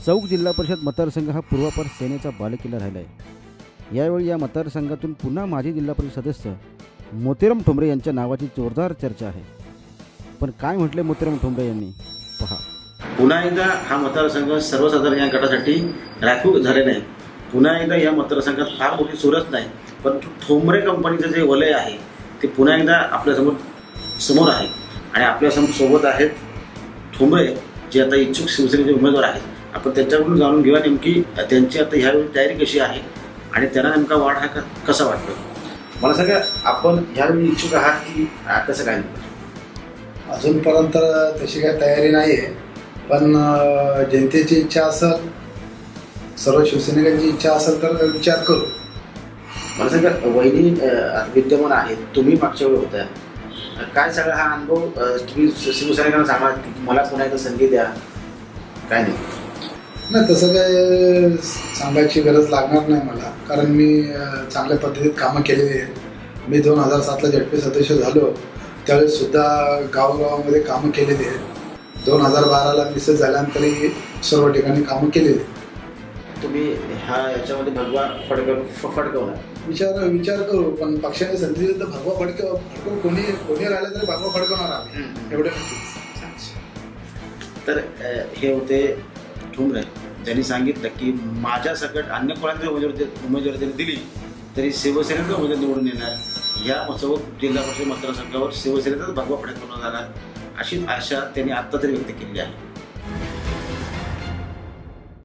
चौक जिल्हा परिषद मतदारसंघ हा पूर्वापार सेनेचा बालेकिल्ला राहिला आहे। यावेळी या मतदारसंघातून पुन्हा माजी जिल्हा परिषद सदस्य मोतीराम ठोंबरे यांच्या नावाची जोरदार चर्चा आहे। पण काय म्हटले मोतीराम ठोंबरे यांनी पहा। पुन्हा एकदा हा मतदारसंघ सर्वसाधारण या गटासाठी राखीव झालेला आहे। पुन्हा एकदा या मतदारसंघात फार मोठी चुरस नाही, परंतु ठोंबरे कंपनीचं जे वलय आहे ते पुन्हा एकदा आपल्यासमोर आहे आणि आपल्यासमोर सोबत आहेत ठोंबरे जे आता इच्छुक शिवसेनेचे उमेदवार आहेत। आपण त्यांच्याकडून जाणून घेऊया नेमकी त्यांची आता ह्यावेळी तयारी कशी आहे आणि त्यांना नेमका वाढ हा कसा वाटतो। मला सांगा, आपण ह्यावेळी इच्छुक आहात की कसं काय? अजूनपर्यंत तशी काही तयारी नाही आहे, पण जनतेची इच्छा असेल, सर्व शिवसैनिकांची इच्छा असेल तर विचार करू। मला सांगा, वहिनी विद्यमान आहेत, तुम्ही मागच्या वेळी होत्या, काय सगळा हा अनुभव तुम्ही शिवसैनिकांना सांगा की मला पुन्हा एकदा संधी द्या, काय नाही? नाही, तसं काय सांगायची गरज लागणार नाही मला, कारण मी चांगल्या पद्धतीत कामं केलेली आहेत। मी 2007ला ZP सदस्य झालो, त्यावेळेस सुद्धा गावोगावामध्ये कामं केलेली आहेत। 2012ला मिसेस झाल्यानंतरही सर्व ठिकाणी कामं केलेली आहेत। तुम्ही याच्यामध्ये भगवा फडकवणार? विचार करू, पण पक्षाने संधी दिली तर भगवा फडकवू, कोणी राहिलं तरी भगवा फडकवणार आम्ही, एवढे नक्कीच। तर हे होते ठोंबरे, ज्यांनी सांगितलं की माझ्या सकट अन्य कोणाची उमेदवारी त्यांनी दिली तरी शिवसेनेचा उमेदवार निवडून येणार। या चौक जिल्हा परिषद मतदारसंघावर शिवसेनेचाच भगवा फडकवला जाणार, अशी आशा त्यांनी आत्ता तरी व्यक्त केली आहे।